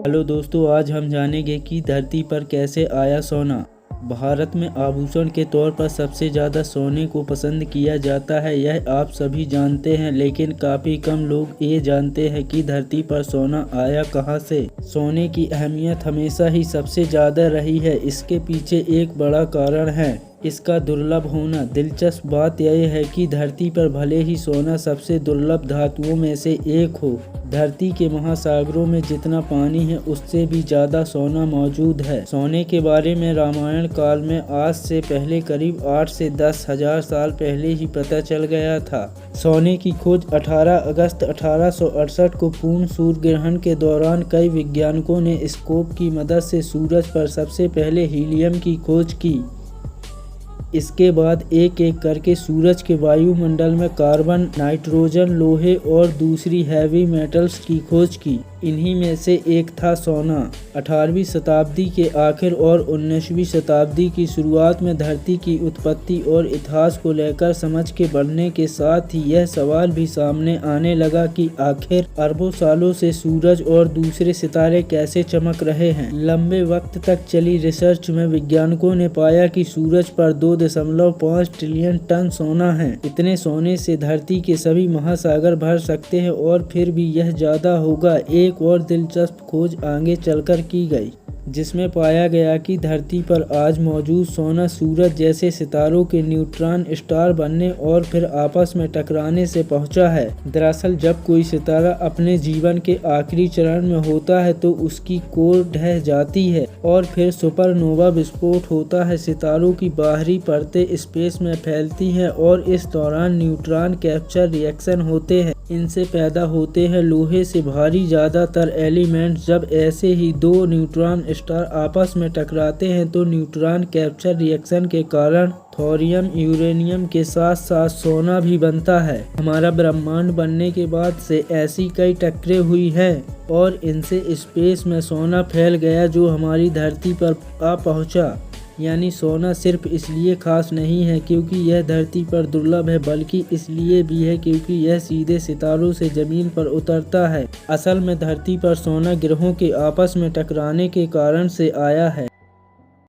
Hello दोस्तों, आज हम जानेंगे कि धरती पर कैसे आया सोना। भारत में आभूषण के तौर पर सबसे ज़्यादा सोने को पसंद किया जाता है, यह आप सभी जानते हैं। लेकिन काफ़ी कम लोग ये जानते हैं कि धरती पर सोना आया कहाँ से। सोने की अहमियत हमेशा ही सबसे ज़्यादा रही है। इसके पीछे एक बड़ा कारण है इसका दुर्लभ होना। दिलचस्प बात यह है कि धरती पर भले ही सोना सबसे दुर्लभ धातुओं में से एक हो, धरती के महासागरों में जितना पानी है उससे भी ज़्यादा सोना मौजूद है। सोने के बारे में रामायण काल में आज से पहले करीब 8 से 10 हजार साल पहले ही पता चल गया था। सोने की खोज 18 अगस्त 1868 को पूर्ण सूर्य ग्रहण के दौरान कई वैज्ञानिकों ने स्कोप की मदद से सूरज पर सबसे पहले हीलियम की खोज की। इसके बाद एक एक करके सूरज के वायुमंडल में कार्बन, नाइट्रोजन, लोहे और दूसरी हैवी मेटल्स की खोज की। इन्हीं में से एक था सोना। 18वीं शताब्दी के आखिर और 19वीं शताब्दी की शुरुआत में धरती की उत्पत्ति और इतिहास को लेकर समझ के बढ़ने के साथ ही यह सवाल भी सामने आने लगा कि आखिर अरबों सालों से सूरज और दूसरे सितारे कैसे चमक रहे हैं। लंबे वक्त तक चली रिसर्च में वैज्ञानिकों ने पाया कि सूरज पर 2.5 ट्रिलियन टन सोना है। इतने सोने से धरती के सभी महासागर भर सकते हैं और फिर भी यह ज्यादा होगा। एक और दिलचस्प खोज आगे चलकर की गई, जिसमें पाया गया कि धरती पर आज मौजूद सोना सूरज जैसे सितारों के न्यूट्रॉन स्टार बनने और फिर आपस में टकराने से पहुंचा है। दरअसल जब कोई सितारा अपने जीवन के आखिरी चरण में होता है तो उसकी कोर ढह जाती है और फिर सुपरनोवा विस्फोट होता है। सितारों की बाहरी परतें स्पेस में फैलती हैं और इस दौरान न्यूट्रॉन कैप्चर रिएक्शन होते हैं। इनसे पैदा होते हैं लोहे से भारी ज्यादातर एलिमेंट्स। जब ऐसे ही दो न्यूट्रॉन स्टार आपस में टकराते हैं तो न्यूट्रॉन कैप्चर रिएक्शन के कारण थोरियम, यूरेनियम के साथ साथ सोना भी बनता है। हमारा ब्रह्मांड बनने के बाद से ऐसी कई टक्करें हुई हैं और इनसे स्पेस में सोना फैल गया जो हमारी धरती पर आ पहुंचा। यानी सोना सिर्फ इसलिए खास नहीं है क्योंकि यह धरती पर दुर्लभ है, बल्कि इसलिए भी है क्योंकि यह सीधे सितारों से जमीन पर उतरता है। असल में धरती पर सोना ग्रहों के आपस में टकराने के कारण से आया है।